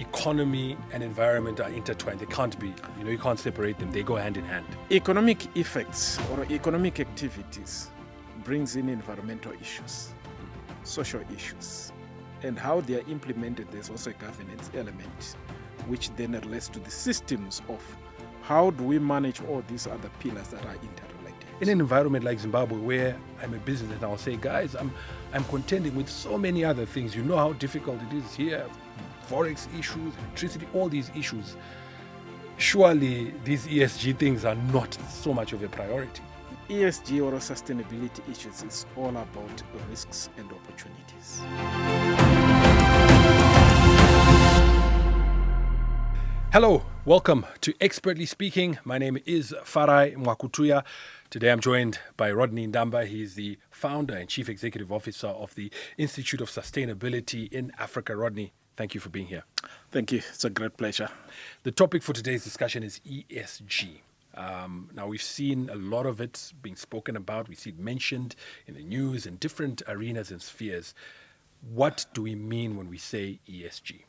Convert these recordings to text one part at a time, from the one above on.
economy and environment are intertwined. They can't be, you can't separate them. They go hand in hand. Economic effects or economic activities brings in environmental issues, social issues, and how they are implemented. There's also a governance element, which then relates to the systems of how do we manage all these other pillars that are interrelated. In an environment like Zimbabwe, where I'm a business and I'll say, guys, I'm contending with so many other things. You know how difficult it is here. Forex issues, electricity, all these issues. Surely these ESG things are not so much of a priority. ESG or sustainability issues is all about risks and opportunities. Hello, welcome to Expertly Speaking. My name is Farai Mwakutuya. Today I'm joined by Rodney Ndamba. He's the founder and chief executive officer of the Institute of Sustainability in Africa. Rodney, thank you for being here. Thank you. It's a great pleasure. The topic for today's discussion is ESG. Now, we've seen a lot of it being spoken about. We see it mentioned in the news in different arenas and spheres. What do we mean when we say ESG?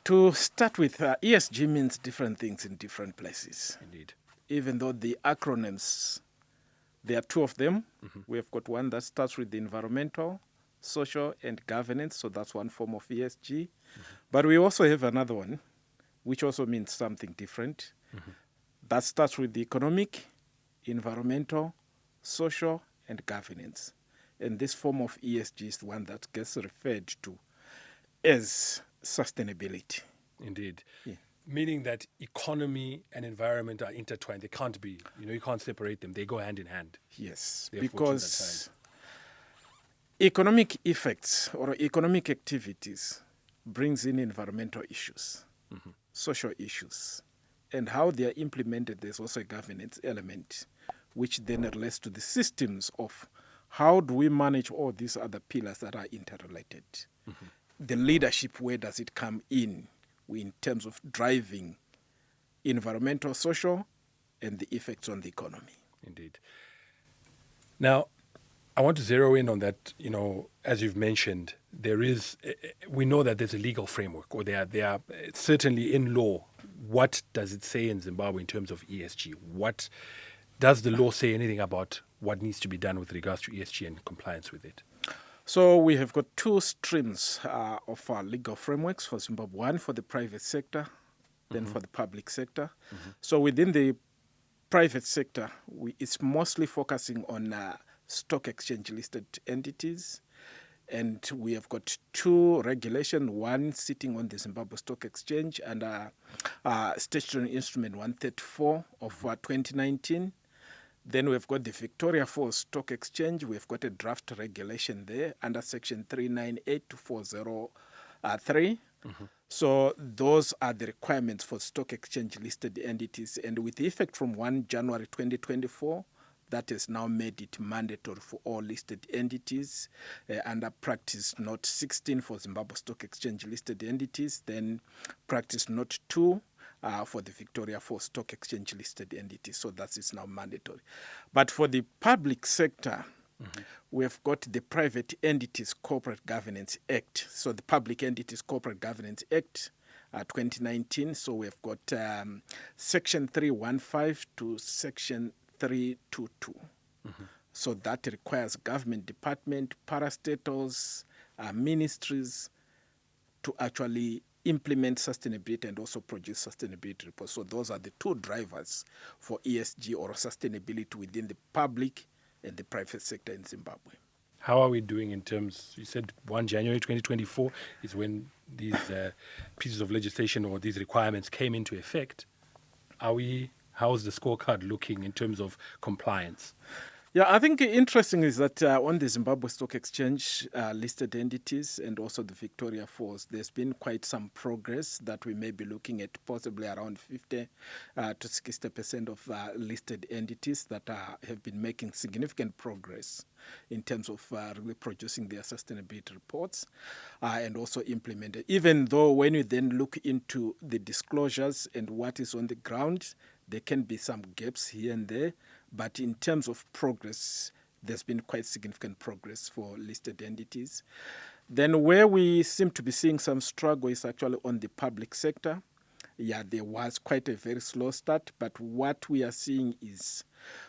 To start with, ESG means different things in different places. Indeed. Even though the acronyms, there are two of them. Mm-hmm. We've got one that starts with the environmental, social, and governance. So that's one form of ESG. Mm-hmm. But we also have another one, which also means something different. Mm-hmm. That starts with the economic, environmental, social, and governance. And this form of ESG is the one that gets referred to as sustainability. Indeed. Yeah. Meaning that economy and environment are intertwined. They can't be, you can't separate them. They go hand in hand. Yes, because economic effects or economic activities brings in environmental issues, mm-hmm. social issues, and how they are implemented. There's also a governance element, which then relates to the systems of how do we manage all these other pillars that are interrelated. Mm-hmm. The leadership, where does it come in terms of driving environmental, social, and the effects on the economy? Indeed. Now, I want to zero in on that, as you've mentioned, we know that there's a legal framework, or they are certainly in law. What does it say in Zimbabwe in terms of ESG? What does the law say anything about what needs to be done with regards to ESG and compliance with it? So we have got two streams of our legal frameworks for Zimbabwe, one for the private sector, then mm-hmm. for the public sector. Mm-hmm. So within the private sector, it's mostly focusing on stock exchange listed entities. And we have got two regulations, one sitting on the Zimbabwe Stock Exchange and Statutory Instrument 134 of 2019. Then we've got the Victoria Falls Stock Exchange. We've got a draft regulation there under Section 398 to 403. Mm-hmm. So those are the requirements for stock exchange listed entities. And with effect from 1 January 2024, that has now made it mandatory for all listed entities under Practice Note 16 for Zimbabwe Stock Exchange listed entities, then Practice Note 2 for the Victoria Falls Stock Exchange listed entities. So that is now mandatory. But for the public sector, mm-hmm. we've got the Private Entities Corporate Governance Act. So the Public Entities Corporate Governance Act 2019. So we've got Section 315 to Section 322. Mm-hmm. So that requires government department, parastatals, ministries to actually implement sustainability and also produce sustainability reports. So those are the two drivers for ESG or sustainability within the public and the private sector in Zimbabwe. How are we doing in terms, you said 1 January 2024 is when these pieces of legislation or these requirements came into effect. How's the scorecard looking in terms of compliance? Yeah, I think interesting is that on the Zimbabwe Stock Exchange listed entities and also the Victoria Falls, there's been quite some progress that we may be looking at, possibly around 50 to 60% of listed entities that have been making significant progress in terms of really producing their sustainability reports and also implemented. Even though when you then look into the disclosures and what is on the ground, there can be some gaps here and there. But in terms of progress, there's been quite significant progress for listed entities. Then where we seem to be seeing some struggle is actually on the public sector. Yeah, there was quite a very slow start, but what we are seeing is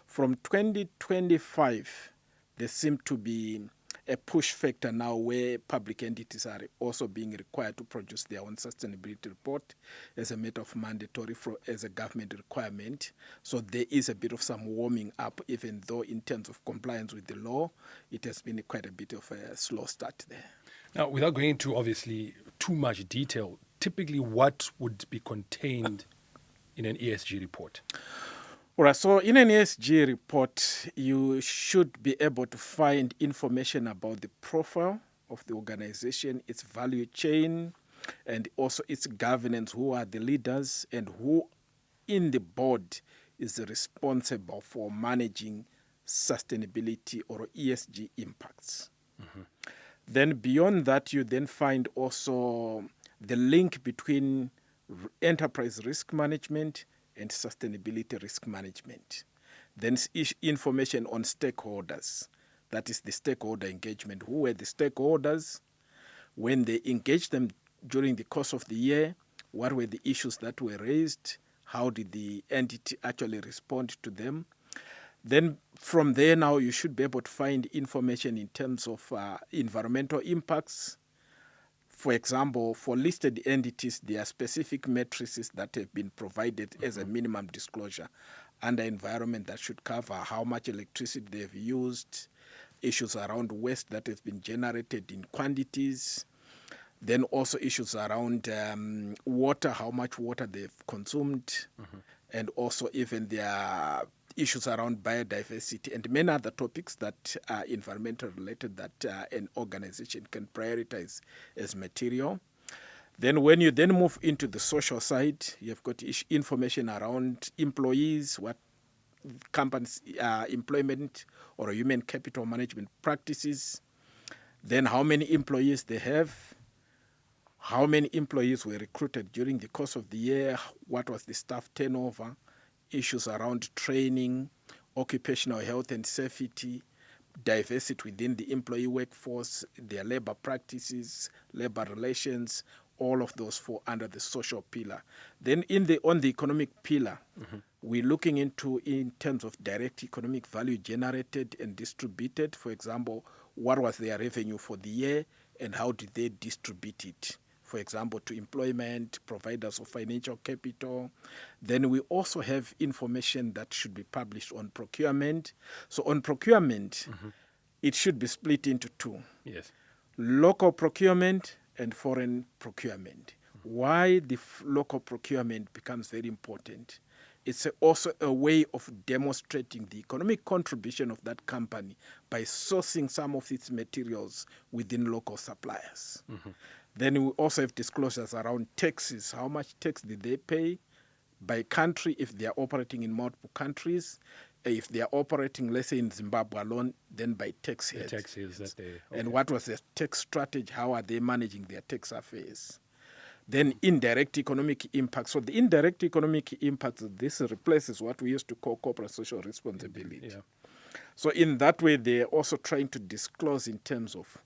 from 2025, there seems to be a push factor now where public entities are also being required to produce their own sustainability report as a matter of mandatory as a government requirement. So there is a bit of some warming up, even though in terms of compliance with the law, it has been quite a bit of a slow start there. Now, without going into obviously too much detail, typically what would be contained in an ESG report? All right, so in an ESG report, you should be able to find information about the profile of the organization, its value chain, and also its governance, who are the leaders, and who in the board is responsible for managing sustainability or ESG impacts. Mm-hmm. Then beyond that, you then find also the link between enterprise risk management and sustainability risk management. Then information on stakeholders. That is the stakeholder engagement. Who were the stakeholders? When they engaged them during the course of the year, what were the issues that were raised? How did the entity actually respond to them? Then from there now you should be able to find information in terms of environmental impacts. For example, for listed entities, there are specific matrices that have been provided as a minimum disclosure under environment that should cover how much electricity they've used, issues around waste that has been generated in quantities, then also issues around water, how much water they've consumed, and also even their issues around biodiversity and many other topics that are environmental related that an organization can prioritize as material. Then when you then move into the social side, you've got information around employees, what companies' employment or human capital management practices, then how many employees they have, how many employees were recruited during the course of the year, what was the staff turnover, issues around training, occupational health and safety, diversity within the employee workforce, their labor practices, labor relations, all of those fall under the social pillar. Then on the economic pillar, we're looking into in terms of direct economic value generated and distributed. For example, what was their revenue for the year and how did they distribute it? For example, to employment, providers of financial capital. Then we also have information that should be published on procurement. So on procurement, it should be split into two. Yes. Local procurement and foreign procurement. Why the local procurement becomes very important. It's also a way of demonstrating the economic contribution of that company by sourcing some of its materials within local suppliers. Then we also have disclosures around taxes. How much tax did they pay by country if they are operating in multiple countries? If they are operating, let's say, in Zimbabwe alone, then by tax heads. The taxes that they... Okay. And what was their tax strategy? How are they managing their tax affairs? Then indirect economic impact. So the indirect economic impact, this replaces what we used to call corporate social responsibility. Yeah. So in that way, they're also trying to disclose in terms of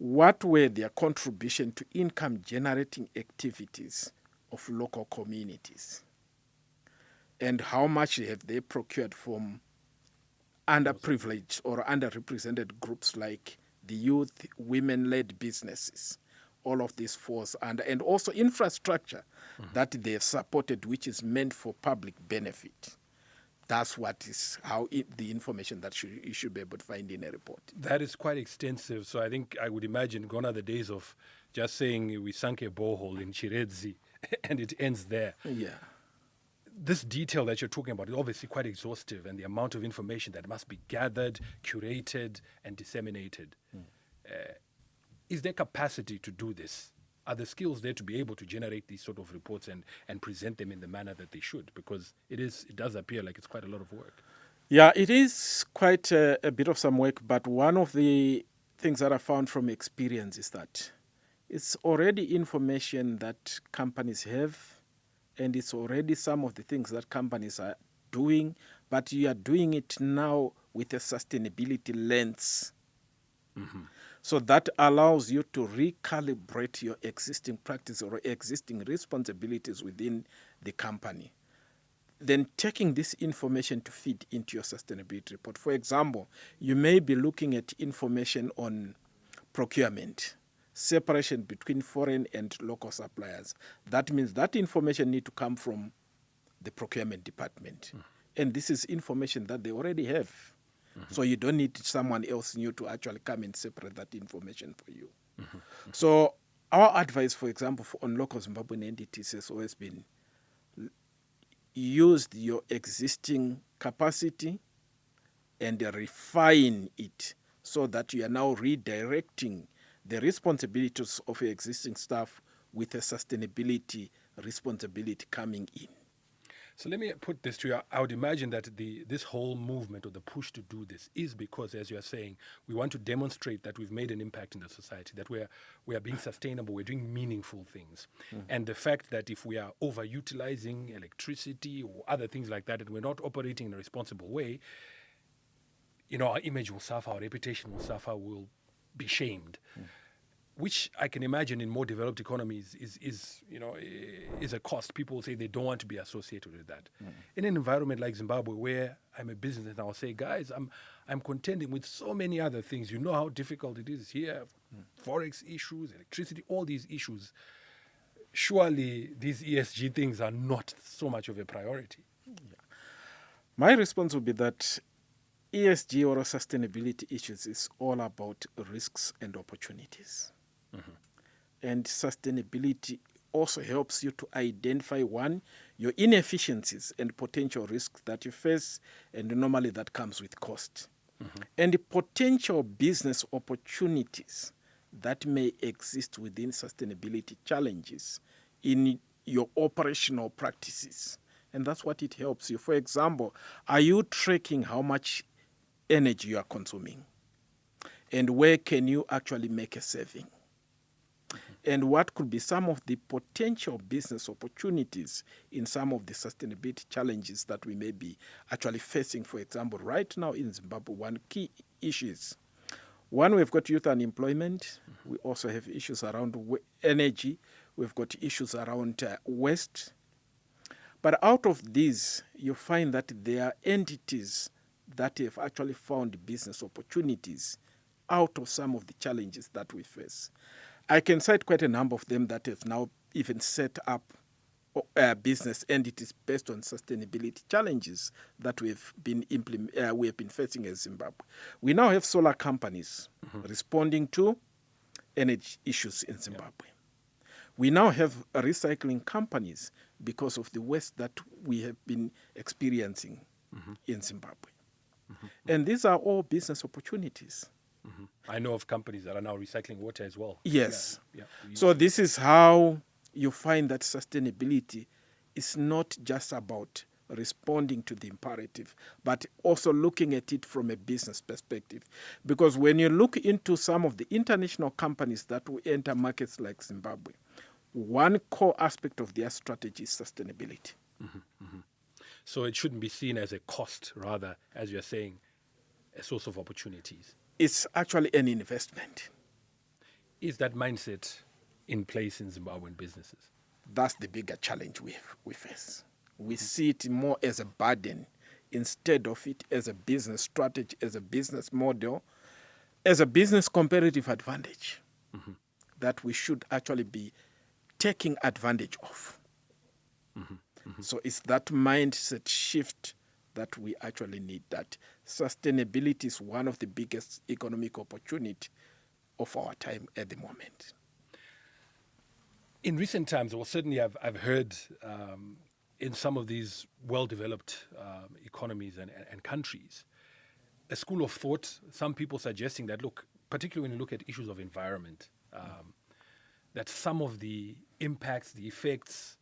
what were their contribution to income-generating activities of local communities, and how much have they procured from underprivileged or underrepresented groups like the youth, women-led businesses. All of this falls under, and also infrastructure that they have supported, which is meant for public benefit. That's what is the information that you should be able to find in a report. That is quite extensive. So I think I would imagine gone are the days of just saying we sunk a borehole in Chiredzi and it ends there. Yeah. This detail that you're talking about is obviously quite exhaustive, and the amount of information that must be gathered, curated, and disseminated. Is there capacity to do this? Are the skills there to be able to generate these sort of reports and present them in the manner that they should? Because it does appear like it's quite a lot of work. Yeah, it is quite a bit of some work, but one of the things that I found from experience is that it's already information that companies have, and it's already some of the things that companies are doing, but you are doing it now with a sustainability lens. So that allows you to recalibrate your existing practice or existing responsibilities within the company. Then taking this information to feed into your sustainability report. For example, you may be looking at information on procurement, separation between foreign and local suppliers. That means that information need to come from the procurement department. And this is information that they already have. So you don't need someone else new to actually come and separate that information for you. So our advice, for example, on local Zimbabwean entities has always been use your existing capacity and refine it so that you are now redirecting the responsibilities of your existing staff with a sustainability responsibility coming in. So let me put this to you. I would imagine that this whole movement or the push to do this is because, as you are saying, we want to demonstrate that we've made an impact in the society, that we are being sustainable, we're doing meaningful things. And the fact that if we are overutilizing electricity or other things like that, and we're not operating in a responsible way, our image will suffer, our reputation will suffer, we'll be shamed. Which I can imagine in more developed economies is a cost. People say they don't want to be associated with that. In an environment like Zimbabwe, where I'm a business and I'll say, guys, I'm contending with so many other things. You know how difficult it is here, forex issues, electricity, all these issues. Surely these ESG things are not so much of a priority. My response would be that ESG or sustainability issues is all about risks and opportunities. And sustainability also helps you to identify, one, your inefficiencies and potential risks that you face, and normally that comes with cost. And the potential business opportunities that may exist within sustainability challenges in your operational practices. And that's what it helps you. For example, are you tracking how much energy you are consuming? And where can you actually make a saving? And what could be some of the potential business opportunities in some of the sustainability challenges that we may be actually facing? For example, right now in Zimbabwe, one key issues. One, we've got youth unemployment. We also have issues around energy. We've got issues around waste. But out of these, you find that there are entities that have actually found business opportunities out of some of the challenges that we face. I can cite quite a number of them that have now even set up business entities based on sustainability challenges that we have been facing as Zimbabwe. We now have solar companies responding to energy issues in Zimbabwe. We now have recycling companies because of the waste that we have been experiencing in Zimbabwe. And these are all business opportunities. I know of companies that are now recycling water as well. Yes. Yeah. So this is how you find that sustainability is not just about responding to the imperative, but also looking at it from a business perspective. Because when you look into some of the international companies that will enter markets like Zimbabwe, one core aspect of their strategy is sustainability. So it shouldn't be seen as a cost, rather, as you're saying, a source of opportunities. It's actually an investment. Is that mindset in place in Zimbabwean businesses? That's the bigger challenge we face. We see it more as a burden instead of it as a business strategy, as a business model, as a business competitive advantage that we should actually be taking advantage of. So it's that mindset shift that we actually need. That sustainability is one of the biggest economic opportunity of our time at the moment. In recent times, well, certainly I've heard in some of these well-developed economies and countries, a school of thought, some people suggesting that, look, particularly when you look at issues of environment, that some of the impacts, the effects,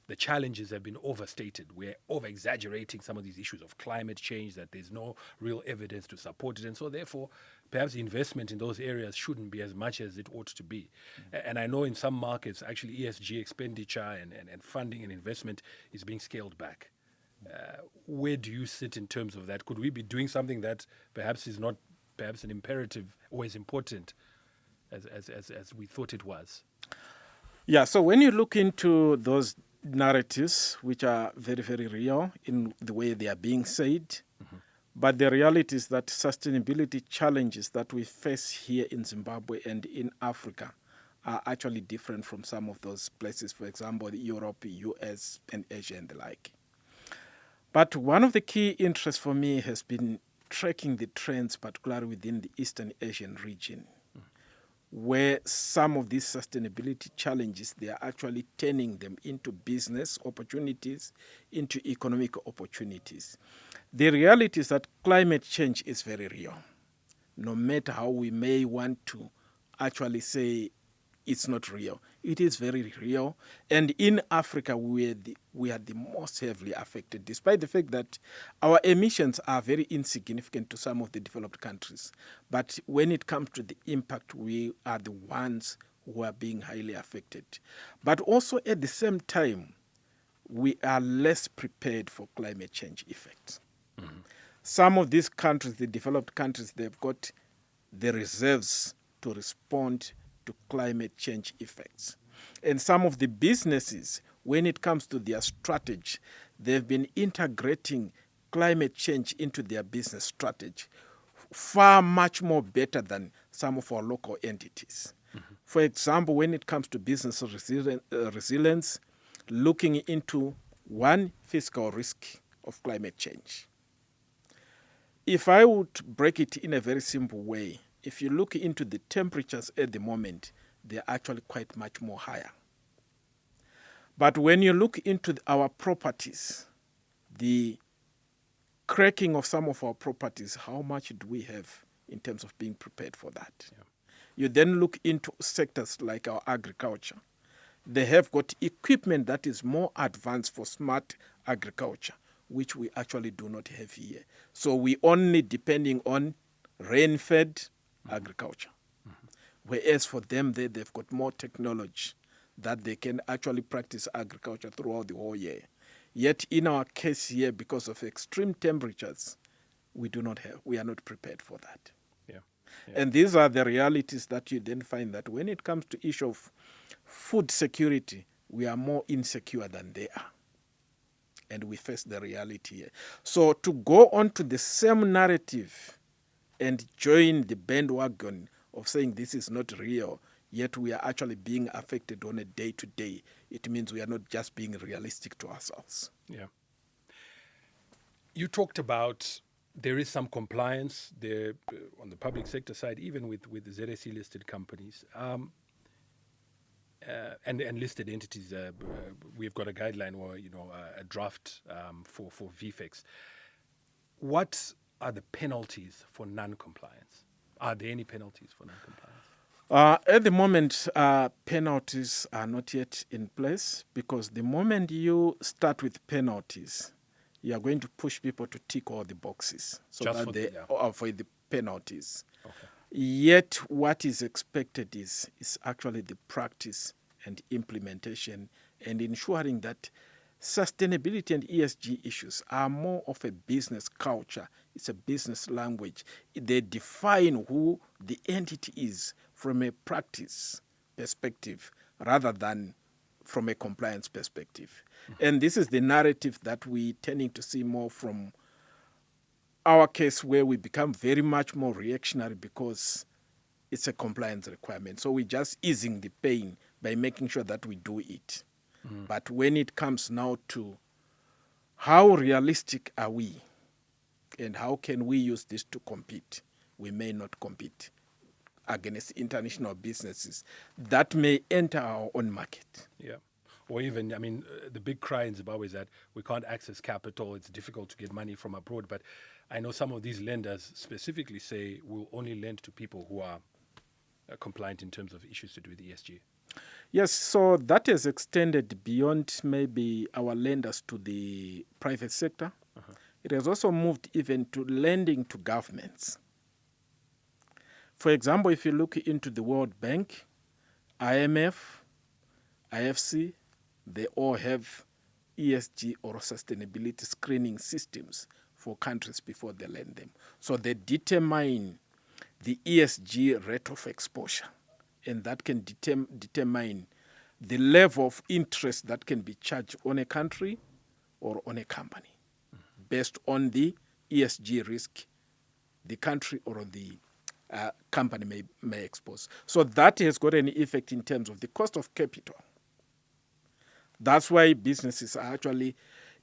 the challenges have been overstated. We're over-exaggerating some of these issues of climate change, that there's no real evidence to support it. And so therefore, perhaps the investment in those areas shouldn't be as much as it ought to be. And I know in some markets, actually ESG expenditure and funding and investment is being scaled back. Where do you sit in terms of that? Could we be doing something that perhaps is not perhaps an imperative or is important as we thought it was. Yeah, so when you look into those narratives, which are very, very real in the way they are being said, but the reality is that sustainability challenges that we face here in Zimbabwe and in Africa are actually different from some of those places, for example, Europe, US, and Asia and the like. But one of the key interests for me has been tracking the trends, particularly within the Eastern Asian region, where some of these sustainability challenges, they are actually turning them into business opportunities, into economic opportunities. The reality is that climate change is very real. No matter how we may want to actually say it's not real, it is very real. And in Africa, we are the most heavily affected, despite the fact that our emissions are very insignificant to some of the developed countries. But when it comes to the impact, we are the ones who are being highly affected. But also at the same time, we are less prepared for climate change effects. Some of these countries, the developed countries, they've got the reserves to respond to climate change effects. And some of the businesses, when it comes to their strategy, they've been integrating climate change into their business strategy far much more better than some of our local entities. For example, when it comes to business resilience, looking into one, fiscal risk of climate change. If I would break it in a very simple way, if you look into the temperatures at the moment, they're actually quite much more higher. But when you look into our properties, the cracking of some of our properties, how much do we have in terms of being prepared for that? Yeah. You then look into sectors like our agriculture. They have got equipment that is more advanced for smart agriculture, which we actually do not have here. So we only depending on rain-fed agriculture. Whereas for them, they've got more technology that they can actually practice agriculture throughout the whole year. Yet in our case here, because of extreme temperatures, we are not prepared for that. Yeah. And these are the realities that you then find that when it comes to issue of food security, we are more insecure than they are. And we face the reality here. So to go on to the same narrative and join the bandwagon of saying this is not real, yet we are actually being affected on a day-to-day, it means we are not just being realistic to ourselves. Yeah. You talked about there is some compliance there on the public sector side, even with the ZSE-listed companies. And listed entities, we've got a guideline or a draft for VFEX. What are the penalties for non-compliance? Are there any penalties for non-compliance? At the moment, penalties are not yet in place, because the moment you start with penalties, you are going to push people to tick all the boxes so Just that they avoid the penalties. Okay. Yet what is expected is actually the practice and implementation and ensuring that sustainability and ESG issues are more of a business culture. It's a business language. They define who the entity is from a practice perspective rather than from a compliance perspective. And this is the narrative that we're tending to see more from our case, where we become very much more reactionary because it's a compliance requirement. So we're just easing the pain by making sure that we do it. But when it comes now to how realistic are we and how can we use this to compete, we may not compete against international businesses that may enter our own market. Yeah. Or even, the big cry in Zimbabwe is that we can't access capital. It's difficult to get money from abroad. But I know some of these lenders specifically say we'll only lend to people who are compliant in terms of issues to do with ESG. Yes, so that has extended beyond maybe our lenders to the private sector. It has also moved even to lending to governments. For example, if you look into the World Bank, IMF, IFC, they all have ESG or sustainability screening systems for countries before they lend them. So they determine the ESG rate of exposure and that can determine the level of interest that can be charged on a country or on a company based on the ESG risk the country or the company may expose. So that has got an effect in terms of the cost of capital. That's why businesses are actually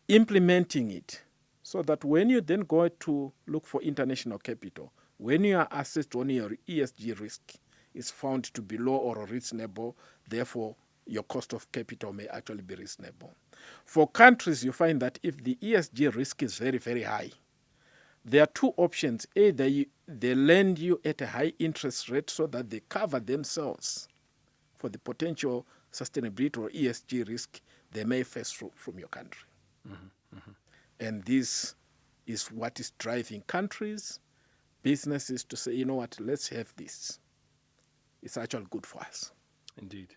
implementing it, so that when you then go to look for international capital, when you are assessed on your ESG risk is found to be low or reasonable, therefore your cost of capital may actually be reasonable. For countries, you find that if the ESG risk is very, very high, there are two options. Either they lend you at a high interest rate so that they cover themselves for the potential sustainability or ESG risk they may face from your country. Mm-hmm. Mm-hmm. And this is what is driving countries, businesses to say, you know what, let's have this. It's actually good for us. Indeed.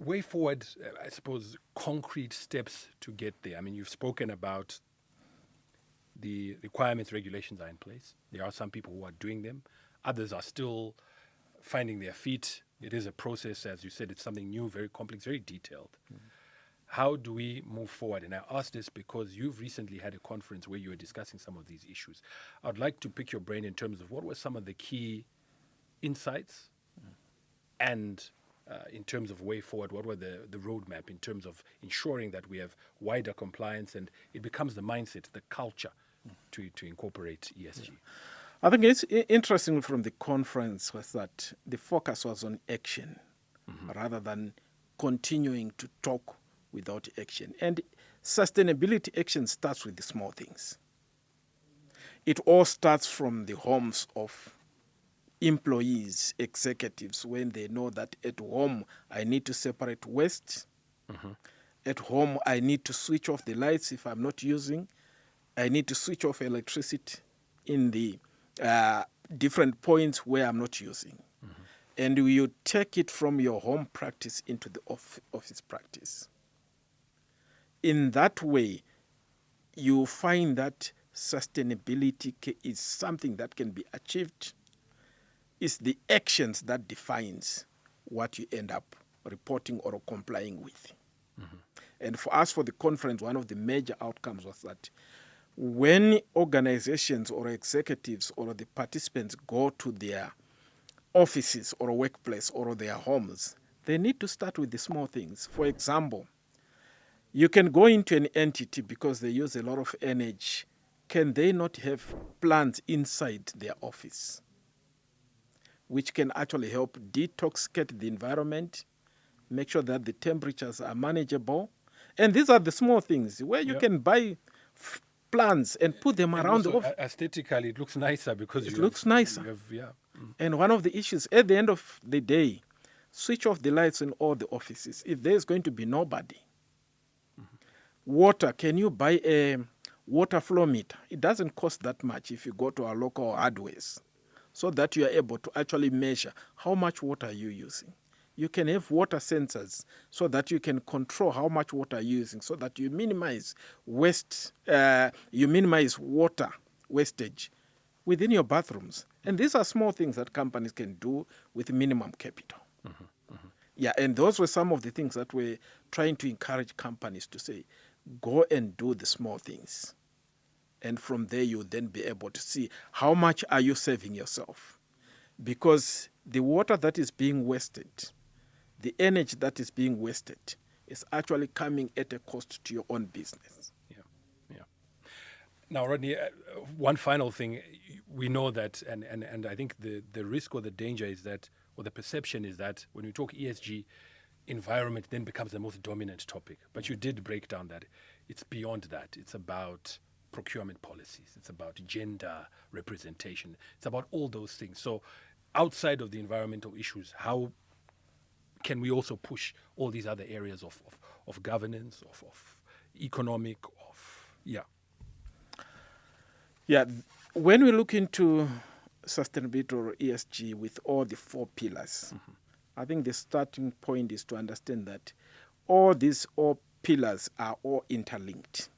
Way forward, I suppose, concrete steps to get there. I mean, you've spoken about the requirements, regulations are in place. There are some people who are doing them. Others are still finding their feet. It is a process, as you said, it's something new, very complex, very detailed. Mm-hmm. How do we move forward? And I ask this because you've recently had a conference where you were discussing some of these issues. I'd like to pick your brain in terms of what were some of the key insights and in terms of way forward, what were the roadmap in terms of ensuring that we have wider compliance and it becomes the mindset, the culture to incorporate ESG? I think it's interesting from the conference was that the focus was on action rather than continuing to talk without action. And sustainability action starts with the small things. It all starts from the homes of employees, executives, when they know that at home I need to separate waste. Mm-hmm. At home I need to switch off the lights if I'm not using. I need to switch off electricity in the different points where I'm not using. Mm-hmm. And you take it from your home practice into the office practice. In that way, you find that sustainability is something that can be achieved. It's the actions that defines what you end up reporting or complying with. Mm-hmm. And for us, for the conference, one of the major outcomes was that when organizations or executives or the participants go to their offices or workplace or their homes, they need to start with the small things. For example, you can go into an entity because they use a lot of energy. Can they not have plants inside their office, which can actually help detoxicate the environment, make sure that the temperatures are manageable? And these are the small things where you can buy plants and put them around the office. Aesthetically, it looks nicer because it looks nicer. And one of the issues, at the end of the day, switch off the lights in all the offices. If there's going to be nobody, water, can you buy a water flow meter? It doesn't cost that much if you go to our local hardwares, so that you are able to actually measure how much water are you using. You can have water sensors so that you can control how much water you're using, so that you minimize waste, you minimize water wastage within your bathrooms. And these are small things that companies can do with minimum capital. Mm-hmm. Mm-hmm. Yeah, and those were some of the things that we're trying to encourage companies to say, go and do the small things. And from there, you'll then be able to see how much are you saving yourself. Because the water that is being wasted, the energy that is being wasted, is actually coming at a cost to your own business. Yeah. Now, Rodney, one final thing. We know that, and I think the risk or the danger is that, or the perception is that when we talk ESG, environment then becomes the most dominant topic. But you did break down that it's beyond that. It's about procurement policies. It's about gender representation. It's about all those things. So outside of the environmental issues, how can we also push all these other areas of governance, of economic, Yeah, when we look into sustainability or ESG with all the four pillars, I think the starting point is to understand that all these pillars are all interlinked.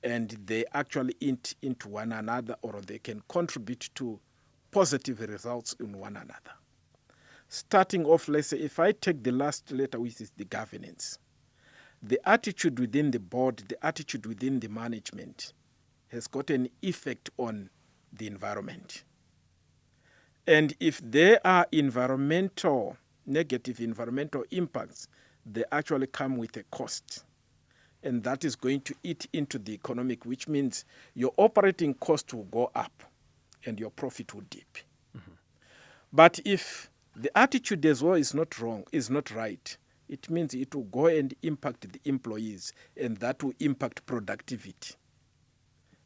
And they actually eat into one another, or they can contribute to positive results in one another. Starting off, let's say, if I take the last letter, which is the governance, the attitude within the board, the attitude within the management has got an effect on the environment. And if there are negative environmental impacts, they actually come with a cost. And that is going to eat into the economic, which means your operating cost will go up and your profit will dip. Mm-hmm. But if the attitude as well is not right, it means it will go and impact the employees, and that will impact productivity.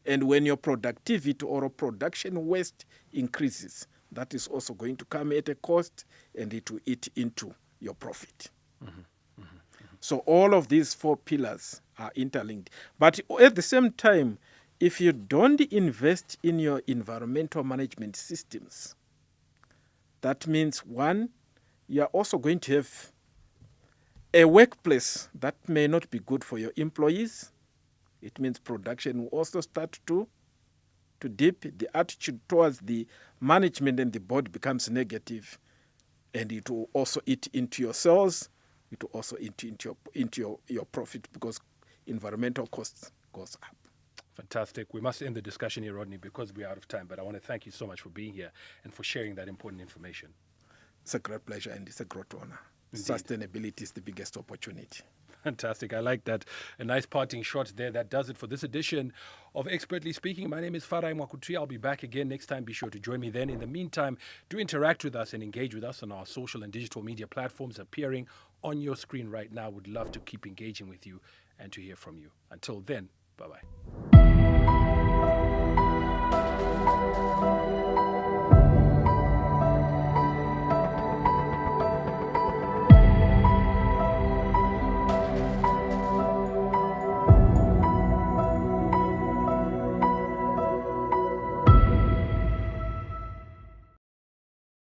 And when your productivity or production waste increases, that is also going to come at a cost, and it will eat into your profit. Mm-hmm. Mm-hmm. Mm-hmm. So all of these 4 pillars are interlinked. But at the same time, if you don't invest in your environmental management systems, that means, one, you are also going to have a workplace that may not be good for your employees. It means production will also start to dip. The attitude towards the management and the board becomes negative, and it will also eat into your sales. It will also eat into your profit, because environmental costs goes up. Fantastic. We must end the discussion here, Rodney, because we're out of time. But I want to thank you so much for being here and for sharing that important information. It's a great pleasure and it's a great honor. Indeed. Sustainability is the biggest opportunity. Fantastic. I like that. A nice parting shot there. That does it for this edition of Expertly Speaking. My name is Farai Mwakutri. I'll be back again next time. Be sure to join me then. In the meantime, do interact with us and engage with us on our social and digital media platforms appearing on your screen right now. Would love to keep engaging with you and to hear from you. Until then, bye-bye.